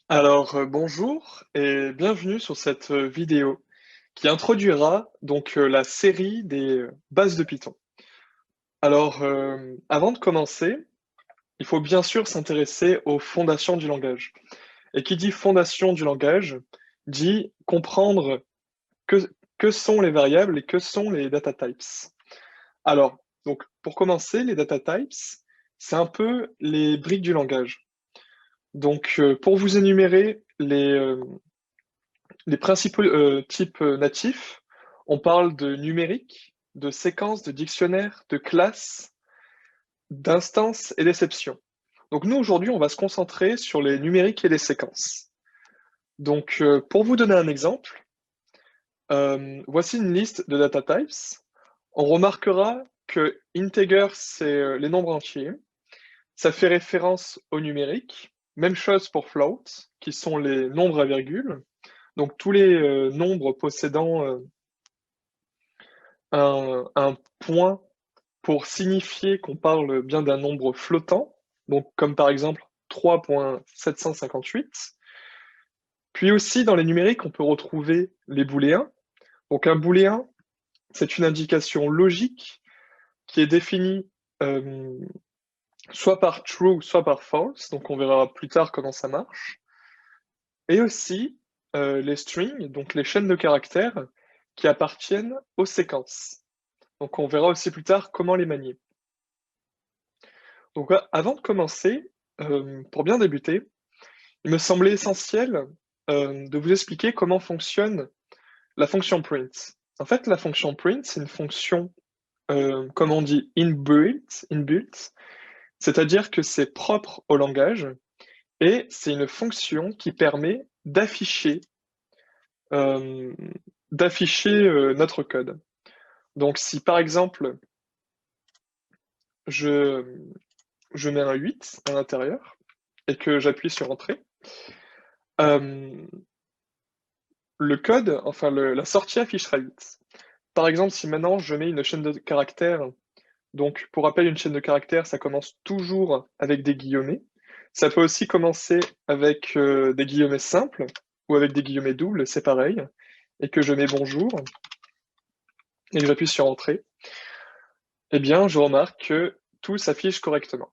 Bonjour et bienvenue sur cette vidéo qui introduira la série des bases de Python. Avant de commencer, il faut bien sûr s'intéresser aux fondations du langage. Et qui dit fondation du langage dit comprendre que, que sont les variables et que sont les data types. Pour commencer, les data types, c'est un peu les briques du langage. Pour vous énumérer les principaux types natifs, on parle de numérique, de séquence, de dictionnaire, de classe, d'instance et d'exception. Donc nous, aujourd'hui, on va se concentrer sur les numériques et les séquences. Pour vous donner un exemple, voici une liste de data types. On remarquera que integer, c'est les nombres entiers. Ça fait référence au numérique. Même chose pour float, qui sont les nombres à virgule. Donc tous les nombres possédant un point pour signifier qu'on parle bien d'un nombre flottant, donc comme par exemple 3.758. Puis aussi dans les numériques, on peut retrouver les booléens. Donc un booléen, c'est une indication logique qui est définie euh, soit par true, soit par false. Donc on verra plus tard comment ça marche. Et aussi les strings, donc les chaînes de caractères qui appartiennent aux séquences. Donc on verra aussi plus tard comment les manier. Avant de commencer, pour bien débuter, il me semblait essentiel de vous expliquer comment fonctionne la fonction print. En fait, la fonction print, c'est une fonction, comme on dit, inbuilt, c'est-à-dire que c'est propre au langage et c'est une fonction qui permet euh, d'afficher notre code. Donc si par exemple, je, je mets un 8 à l'intérieur et que j'appuie sur Entrée, euh, le code, la sortie affichera 8. Par exemple, si maintenant je mets une chaîne de caractères, donc pour rappel, une chaîne de caractères, ça commence toujours avec des guillemets. Ça peut aussi commencer avec des guillemets simples ou avec des guillemets doubles, c'est pareil. Et que je mets bonjour et que j'appuie sur Entrée, eh bien, je remarque que tout s'affiche correctement.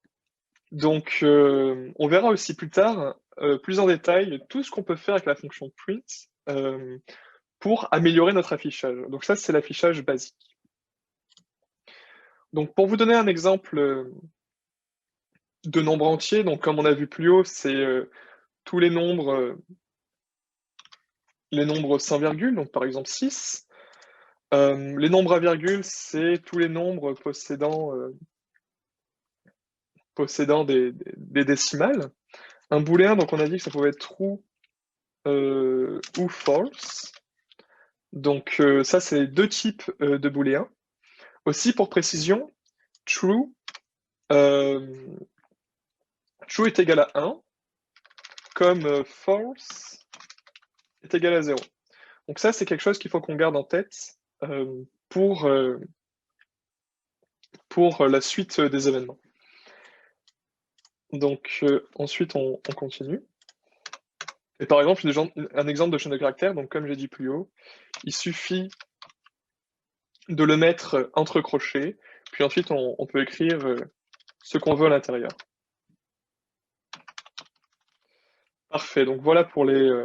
On verra aussi plus tard, plus en détail, tout ce qu'on peut faire avec la fonction print pour améliorer notre affichage. Donc ça, c'est l'affichage basique. Donc pour vous donner un exemple de nombre entier, donc comme on a vu plus haut, c'est tous les nombres sans virgule, donc par exemple 6. Les nombres à virgule, c'est tous les nombres possédant des décimales. Un booléen, donc on a dit que ça pouvait être true ou false. Ça, c'est deux types de booléens. Aussi, pour précision, true, euh, true est égal à 1, comme false est égal à 0. Donc ça, c'est quelque chose qu'il faut qu'on garde en tête euh, pour, euh, pour la suite des événements. Ensuite, on continue. Et par exemple, un exemple de chaîne de caractères, donc comme j'ai dit plus haut, il suffit de le mettre entre crochets, puis ensuite on peut écrire ce qu'on veut à l'intérieur. Parfait, donc voilà pour les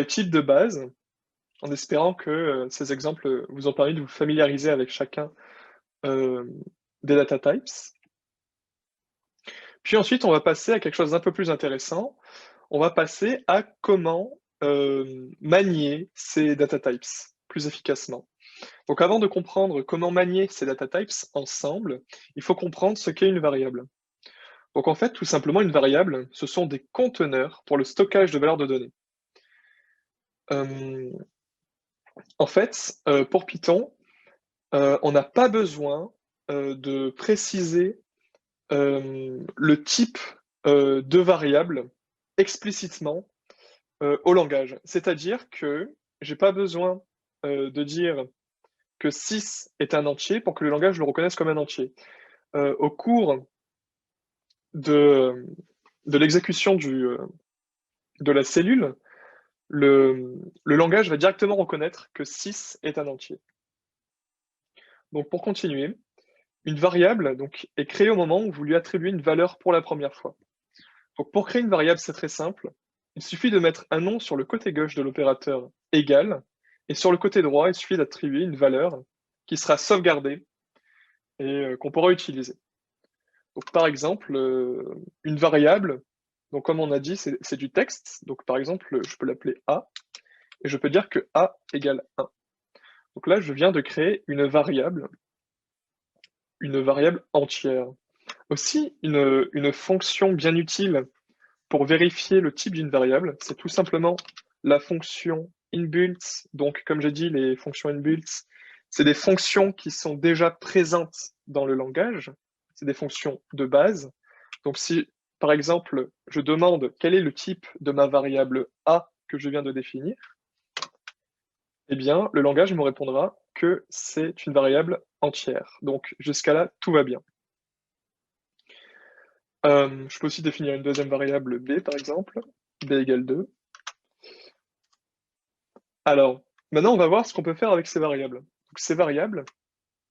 types de base, en espérant que ces exemples vous ont permis de vous familiariser avec chacun euh, des data types. Puis ensuite, on va passer à quelque chose d'un peu plus intéressant. On va passer à comment manier ces data types plus efficacement. Donc avant de comprendre comment manier ces data types ensemble, il faut comprendre ce qu'est une variable. Donc en fait, tout simplement, une variable, ce sont des conteneurs pour le stockage de valeurs de données. Euh, pour Python, on n'a pas besoin de préciser le type de variable explicitement au langage. C'est-à-dire que j'ai pas besoin de dire que 6 est un entier pour que le langage le reconnaisse comme un entier. Au cours de, de l'exécution de la cellule, le langage va directement reconnaître que 6 est un entier. Donc pour continuer, une variable donc, est créée au moment où vous lui attribuez une valeur pour la première fois. Donc pour créer une variable, c'est très simple. Il suffit de mettre un nom sur le côté gauche de l'opérateur égal, et sur le côté droit, il suffit d'attribuer une valeur qui sera sauvegardée et qu'on pourra utiliser. Donc par exemple, une variable, donc comme on a dit, c'est du texte. Donc par exemple, je peux l'appeler A, et je peux dire que A égale 1. Donc là, je viens de créer une variable entière. Aussi, une fonction bien utile pour vérifier le type d'une variable, c'est tout simplement la fonction inbuilt. Donc, comme j'ai dit, les fonctions inbuilt, c'est des fonctions qui sont déjà présentes dans le langage. C'est des fonctions de base. Donc, si, par exemple, je demande quel est le type de ma variable A que je viens de définir, eh bien, le langage me répondra que c'est une variable entière. Donc, jusqu'à là, tout va bien. Je peux aussi définir une deuxième variable b, par exemple, b égale 2. Alors, maintenant, on va voir ce qu'on peut faire avec ces variables. Donc, ces variables,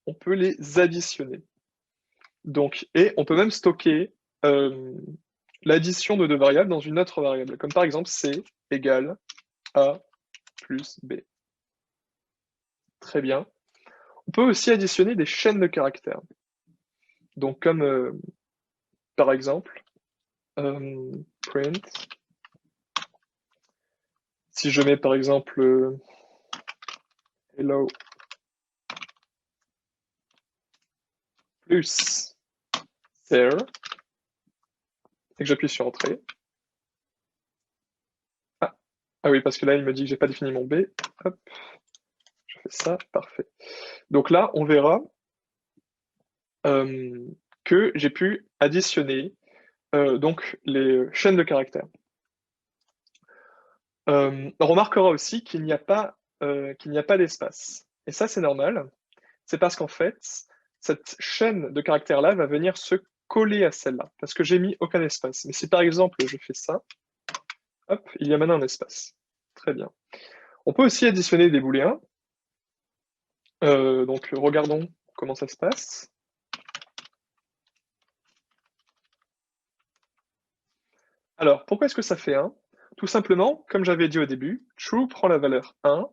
on peut les additionner. Donc, et on peut même stocker l'addition de deux variables dans une autre variable, comme par exemple c égale a plus b. Très bien. On peut aussi additionner des chaînes de caractères. Donc, comme par exemple, print, si je mets par exemple hello plus there, et que j'appuie sur entrée. Ah oui, parce que là, il me dit que j'ai pas défini mon b. Hop, je fais ça, parfait. Donc là, on verra que j'ai pu additionner donc les chaînes de caractères. On remarquera aussi qu'il n'y a pas d'espace. Et ça, c'est normal. C'est parce qu'en fait, cette chaîne de caractères-là va venir se coller à celle-là, parce que j'ai mis aucun espace. Mais si par exemple, je fais ça, hop, il y a maintenant un espace. Très bien. On peut aussi additionner des booléens. Donc, regardons comment ça se passe. Alors, pourquoi est-ce que ça fait 1? Tout simplement, comme j'avais dit au début, true prend la valeur 1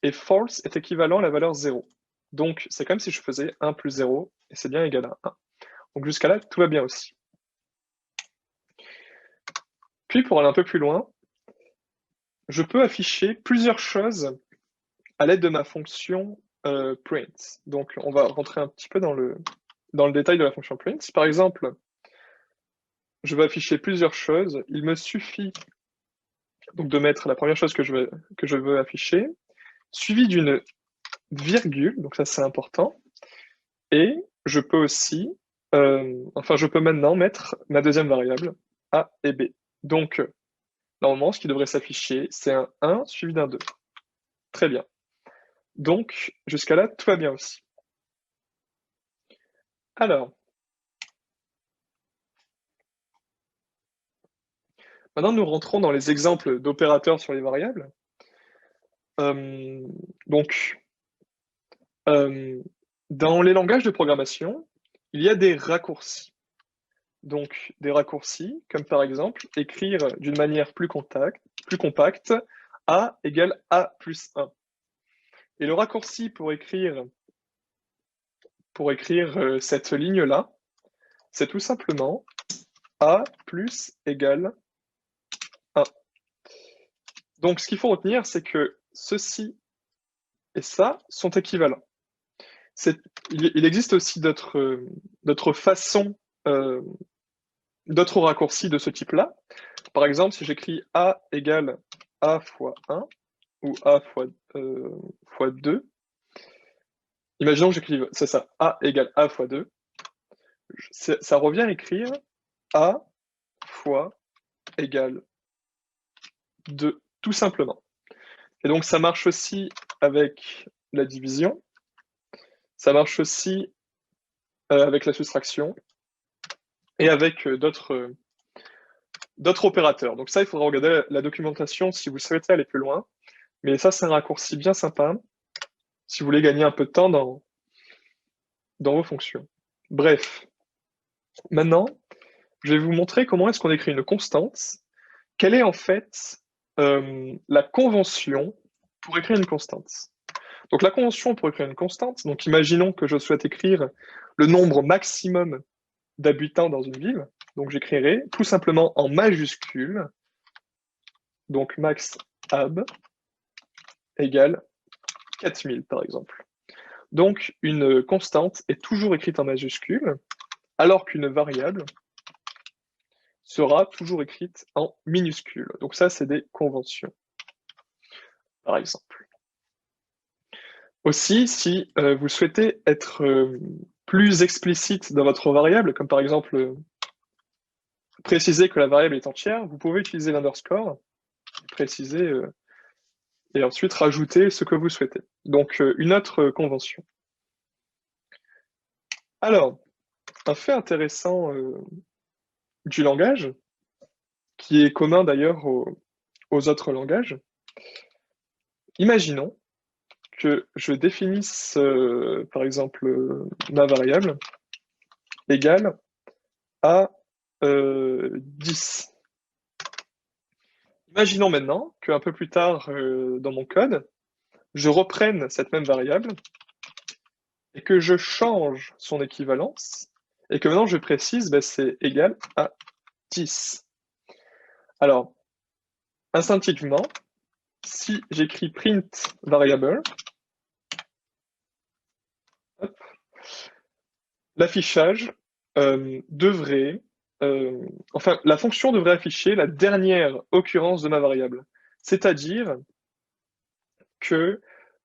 et false est équivalent à la valeur 0. Donc, c'est comme si je faisais 1 plus 0 et c'est bien égal à 1. Donc, jusqu'à là, tout va bien aussi. Puis, pour aller un peu plus loin, je peux afficher plusieurs choses à l'aide de ma fonction print. Donc, on va rentrer un petit peu dans le détail de la fonction print. Si par exemple, je veux afficher plusieurs choses, il me suffit donc de mettre la première chose que je veux afficher, suivi d'une virgule, donc ça c'est important, et je peux aussi, je peux maintenant mettre ma deuxième variable, A et B. Donc, normalement, ce qui devrait s'afficher, c'est un 1 suivi d'un 2. Très bien. Donc, jusqu'à là, tout va bien aussi. Alors, maintenant nous rentrons dans les exemples d'opérateurs sur les variables. Donc, dans les langages de programmation, il y a des raccourcis. Donc, des raccourcis, comme par exemple, écrire d'une manière plus compacte, A égale A plus 1. Et le raccourci pour écrire cette ligne-là, c'est tout simplement A plus égale 1. Donc, ce qu'il faut retenir, c'est que ceci et ça sont équivalents. Il existe aussi d'autres façons, d'autres raccourcis de ce type-là. Par exemple, si j'écris A égale A fois 1 ou A fois 2, imaginons que j'écrive, c'est ça, A égale A fois 2, ça revient à écrire A fois égale 2, tout simplement. Et donc ça marche aussi avec la division, ça marche aussi avec la soustraction, et avec d'autres opérateurs. Donc ça, il faudra regarder la documentation si vous souhaitez aller plus loin. Mais ça, c'est un raccourci bien sympa si vous voulez gagner un peu de temps dans vos fonctions. Bref, maintenant, je vais vous montrer comment est-ce qu'on écrit une constante. Quelle est en fait la convention pour écrire une constante? Donc la convention pour écrire une constante, donc imaginons que je souhaite écrire le nombre maximum d'habitants dans une ville. Donc j'écrirai tout simplement en majuscule, donc max hab égale 4000 par exemple. Donc une constante est toujours écrite en majuscule, alors qu'une variable sera toujours écrite en minuscule. Donc ça, c'est des conventions, par exemple. Aussi, si vous souhaitez être plus explicite dans votre variable, comme par exemple préciser que la variable est entière, vous pouvez utiliser l'underscore, préciser et ensuite rajouter ce que vous souhaitez. Donc une autre convention. Alors, un fait intéressant du langage, qui est commun d'ailleurs aux autres langages, imaginons que je définisse par exemple ma variable égale à 10. Imaginons maintenant qu'un peu plus tard dans mon code, je reprenne cette même variable et que je change son équivalence et que maintenant je précise c'est égal à 10. Alors, instinctivement, si j'écris print variable, l'affichage devrait, enfin, la fonction devrait afficher la dernière occurrence de ma variable. C'est-à-dire que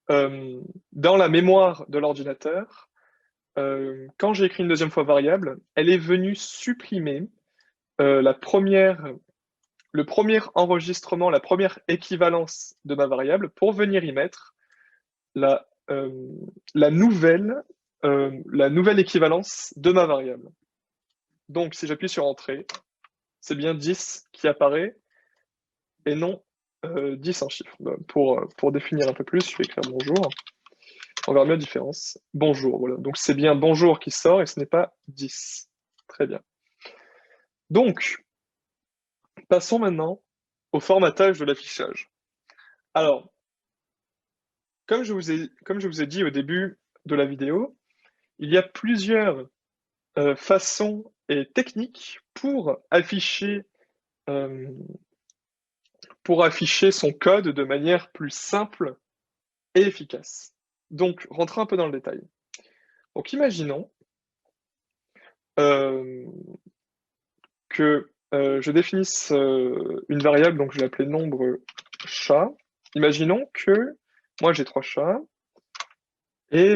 dans la mémoire de l'ordinateur, quand j'ai écrit une deuxième fois variable, elle est venue supprimer le premier enregistrement, la première équivalence de ma variable pour venir y mettre la, euh, la nouvelle équivalence de ma variable. Donc, si j'appuie sur Entrée, c'est bien 10 qui apparaît et non 10 en chiffre. Pour définir un peu plus, je vais écrire bonjour. On verra mieux la différence. Bonjour, voilà. Donc, c'est bien bonjour qui sort et ce n'est pas 10. Très bien. Donc, passons maintenant au formatage de l'affichage. Alors, comme je vous ai dit au début de la vidéo, il y a plusieurs façons et techniques euh, pour afficher son code de manière plus simple et efficace. Donc, rentrons un peu dans le détail. Donc, imaginons que je définisse une variable, donc je vais l'appeler nombre chat. Imaginons que moi j'ai 3 chats et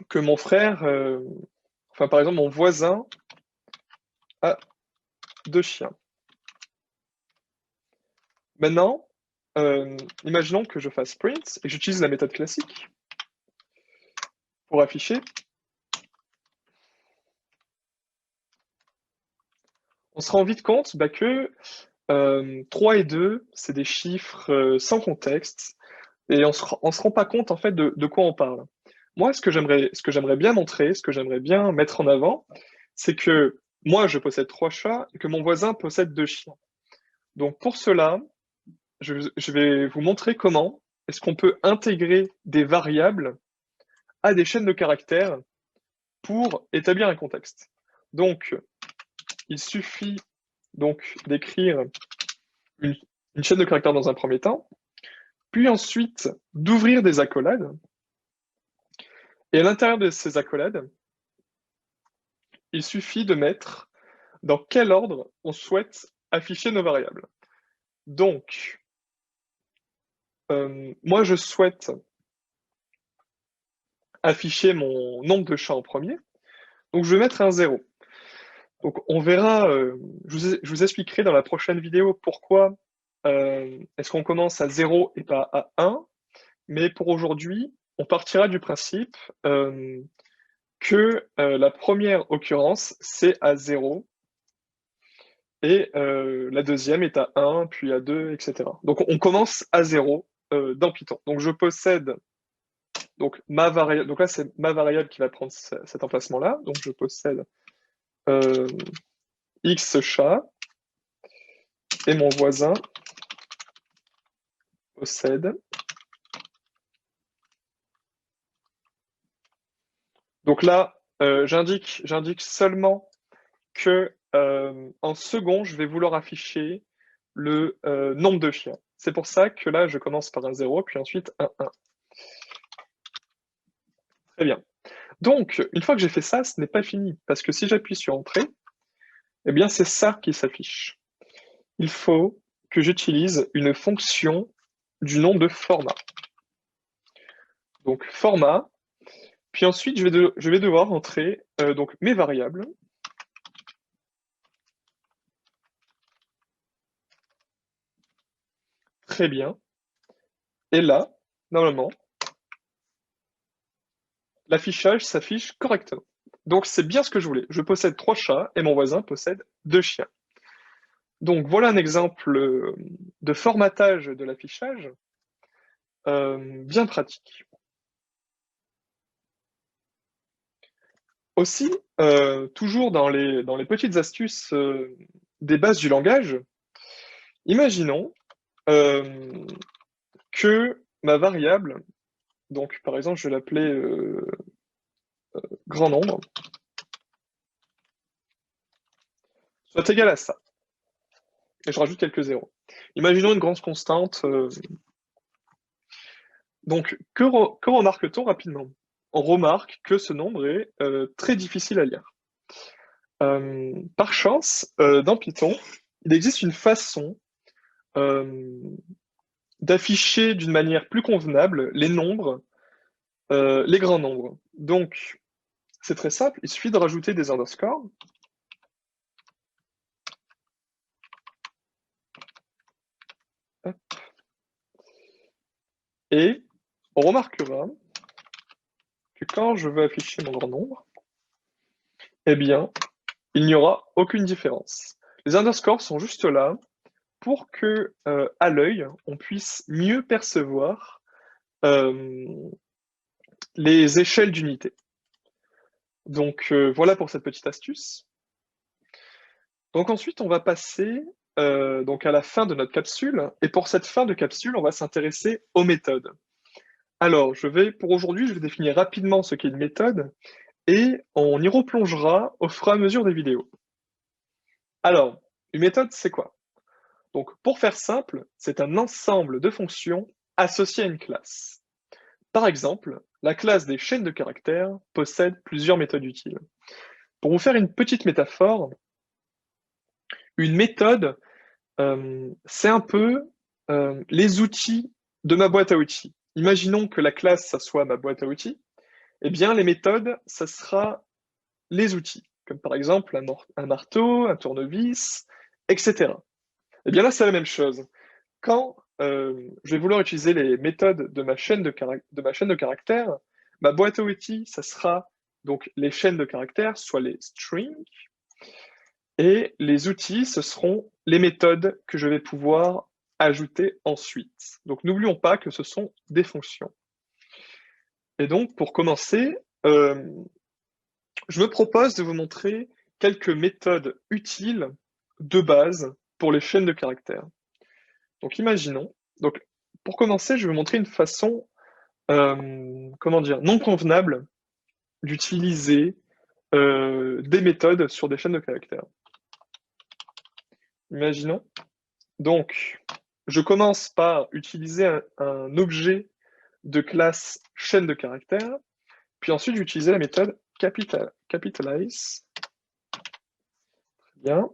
que mon frère, enfin par exemple mon voisin a 2 chiens. Maintenant, imaginons que je fasse print et que j'utilise la méthode classique pour afficher. On se rend vite compte que 3 et 2, c'est des chiffres sans contexte et on se rend pas compte en fait de quoi on parle. Moi, ce que j'aimerais bien montrer, ce que j'aimerais bien mettre en avant, c'est que moi, je possède 3 chats et que mon voisin possède 2 chiens. Donc pour cela, je vais vous montrer comment est-ce qu'on peut intégrer des variables à des chaînes de caractères pour établir un contexte. Donc, il suffit donc d'écrire une, une chaîne de caractères dans un premier temps, puis ensuite d'ouvrir des accolades. Et à l'intérieur de ces accolades, il suffit de mettre dans quel ordre on souhaite afficher nos variables. Donc, moi, je souhaite afficher mon nombre de chats en premier. Donc, je vais mettre un 0. Donc, on verra, je vous expliquerai dans la prochaine vidéo pourquoi est-ce qu'on commence à 0 et pas à 1. Mais pour aujourd'hui, on partira du principe que la première occurrence, c'est à 0. et la deuxième est à 1, puis à 2, etc. Donc on commence à 0 dans Python. Donc je possède donc ma variable, donc là c'est ma variable qui va prendre cet emplacement-là. Donc je possède euh, x chat et mon voisin possède. Donc là, j'indique seulement que en second, je vais vouloir afficher le nombre de chiens. C'est pour ça que là, je commence par un 0, puis ensuite un 1. Très bien. Donc, une fois que j'ai fait ça, ce n'est pas fini, parce que si j'appuie sur Entrée, eh bien, c'est ça qui s'affiche. Il faut que j'utilise une fonction du nom de format. Donc, format, puis ensuite, je vais devoir entrer donc, mes variables. Très bien. Et là, normalement, l'affichage s'affiche correctement. Donc, c'est bien ce que je voulais. Je possède 3 chats et mon voisin possède 2 chiens. Donc, voilà un exemple de formatage de l'affichage bien pratique. Aussi, toujours dans les petites astuces des bases du langage, imaginons euh, que ma variable, donc par exemple, je vais l'appeler grand nombre, soit égale à ça. Et je rajoute quelques zéros. Imaginons une grande constante. Donc, que remarque-t-on rapidement? On remarque que ce nombre est très difficile à lire. Par chance, dans Python, il existe une façon euh, d'afficher d'une manière plus convenable les nombres, les grands nombres. Donc, c'est très simple, il suffit de rajouter des underscores. Hop. Et on remarquera que quand je veux afficher mon grand nombre, eh bien, il n'y aura aucune différence. Les underscores sont juste là pour que, à l'œil, on puisse mieux percevoir euh, les échelles d'unité. Donc, voilà pour cette petite astuce. Donc ensuite, on va passer donc à la fin de notre capsule. Et pour cette fin de capsule, on va s'intéresser aux méthodes. Alors, pour aujourd'hui, je vais définir rapidement ce qu'est une méthode et on y replongera au fur et à mesure des vidéos. Alors, une méthode, c'est quoi? Donc, pour faire simple, c'est un ensemble de fonctions associées à une classe. Par exemple, la classe des chaînes de caractères possède plusieurs méthodes utiles. Pour vous faire une petite métaphore, une méthode, c'est un peu les outils de ma boîte à outils. Imaginons que la classe, ça soit ma boîte à outils. Eh bien, les méthodes, ça sera les outils, comme par exemple un marteau, un tournevis, etc. Eh bien là, c'est la même chose. Quand je vais vouloir utiliser les méthodes de ma chaîne de caractères, ma boîte à outils, ça sera donc les chaînes de caractères, soit les strings, et les outils, ce seront les méthodes que je vais pouvoir ajouter ensuite. Donc n'oublions pas que ce sont des fonctions. Et donc, pour commencer, je me propose de vous montrer quelques méthodes utiles de base pour les chaînes de caractères. Donc imaginons, donc pour commencer, je vais vous montrer une façon, comment dire, non convenable d'utiliser des méthodes sur des chaînes de caractères. Imaginons, donc, je commence par utiliser un objet de classe chaîne de caractères, puis ensuite j'utilise la méthode capitalize. Bien.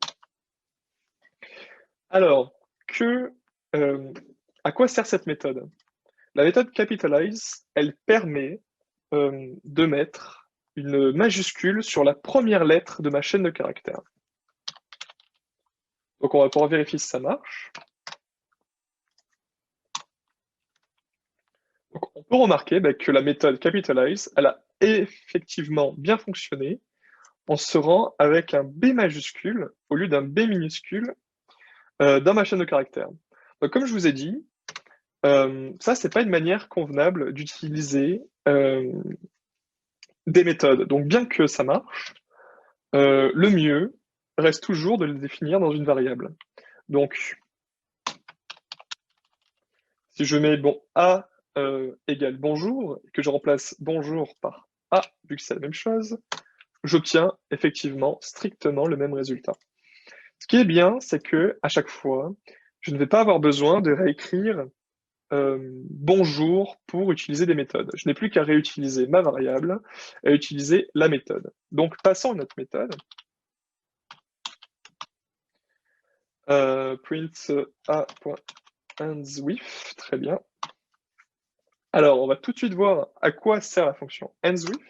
Alors, à quoi sert cette méthode? La méthode capitalize, elle permet de mettre une majuscule sur la première lettre de ma chaîne de caractères. Donc on va pouvoir vérifier si ça marche. Donc, on peut remarquer que la méthode capitalize, elle a effectivement bien fonctionné on se rend avec un B majuscule au lieu d'un B minuscule dans ma chaîne de caractères. Donc, comme je vous ai dit, ça, c'est pas une manière convenable d'utiliser des méthodes. Donc, bien que ça marche, le mieux reste toujours de les définir dans une variable. Donc, si je mets bon A égale bonjour, et que je remplace bonjour par A, vu que c'est la même chose, j'obtiens effectivement strictement le même résultat. Ce qui est bien, c'est que à chaque fois, je ne vais pas avoir besoin de réécrire bonjour pour utiliser des méthodes. Je n'ai plus qu'à réutiliser ma variable et utiliser la méthode. Donc, passons à notre méthode. Print a.endsWith, très bien. Alors, on va tout de suite voir à quoi sert la fonction endsWith.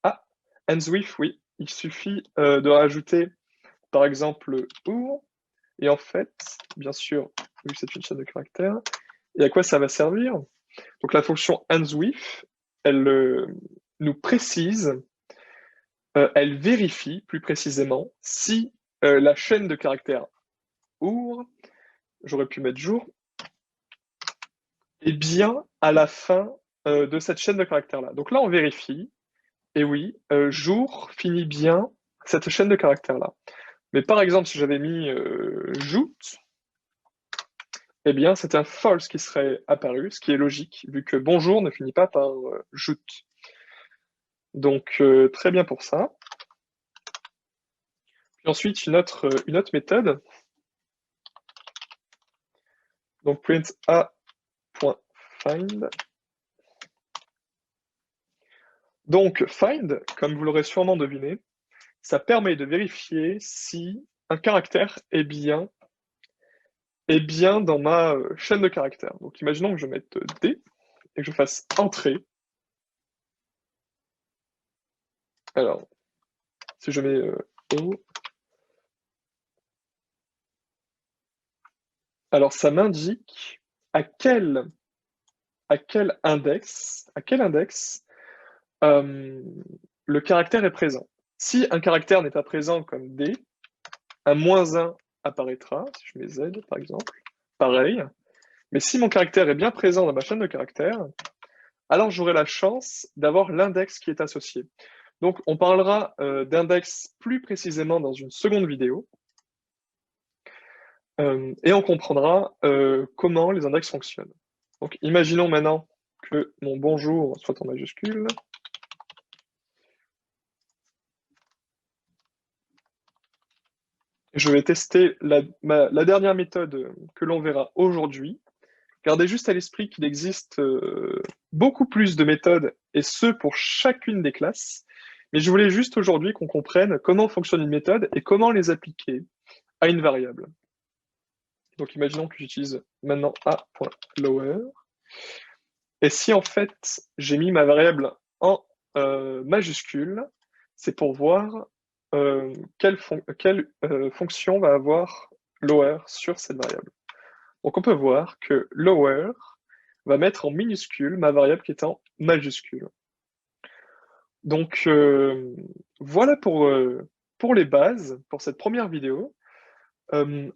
Ah, endsWith, oui, il suffit de rajouter, par exemple, or, et en fait, bien sûr, vu que c'est une chaîne de caractères, et à quoi ça va servir? Donc la fonction endsWith, elle nous précise, elle vérifie plus précisément si la chaîne de caractères or, j'aurais pu mettre jour, est bien à la fin de cette chaîne de caractères-là. Donc là, on vérifie, et oui, jour finit bien cette chaîne de caractères-là. Mais par exemple, si j'avais mis jout, eh bien, c'est un false qui serait apparu, ce qui est logique, vu que bonjour ne finit pas par jout. Donc, très bien pour ça. Puis ensuite, une autre méthode. Donc, print a.find. Donc, find, comme vous l'aurez sûrement deviné, ça permet de vérifier si un caractère est bien dans ma chaîne de caractères. Donc, imaginons que je mette D et que je fasse entrée. Alors, si je mets O, alors ça m'indique à quel index le caractère est présent. Si un caractère n'est pas présent comme D, un -1 apparaîtra, si je mets Z par exemple, pareil. Mais si mon caractère est bien présent dans ma chaîne de caractères, alors j'aurai la chance d'avoir l'index qui est associé. Donc on parlera d'index plus précisément dans une seconde vidéo, et on comprendra comment les index fonctionnent. Donc imaginons maintenant que mon bonjour soit en majuscule. Je vais tester la dernière méthode que l'on verra aujourd'hui. Gardez juste à l'esprit qu'il existe beaucoup plus de méthodes, et ce pour chacune des classes. Mais je voulais juste aujourd'hui qu'on comprenne comment fonctionne une méthode et comment les appliquer à une variable. Donc imaginons que j'utilise maintenant a.lower. Et si en fait j'ai mis ma variable en majuscule, c'est pour voir quelle fonction va avoir lower sur cette variable. Donc on peut voir que lower va mettre en minuscule ma variable qui est en majuscule. Donc voilà pour les bases, pour cette première vidéo.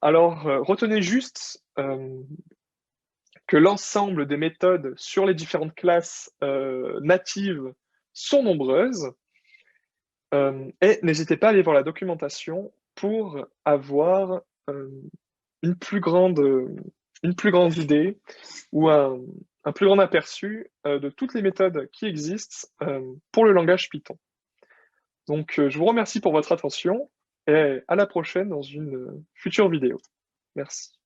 Alors retenez juste que l'ensemble des méthodes sur les différentes classes natives sont nombreuses. Et n'hésitez pas à aller voir la documentation pour avoir une plus grande idée ou un plus grand aperçu de toutes les méthodes qui existent pour le langage Python. Donc, je vous remercie pour votre attention et à la prochaine dans une future vidéo. Merci.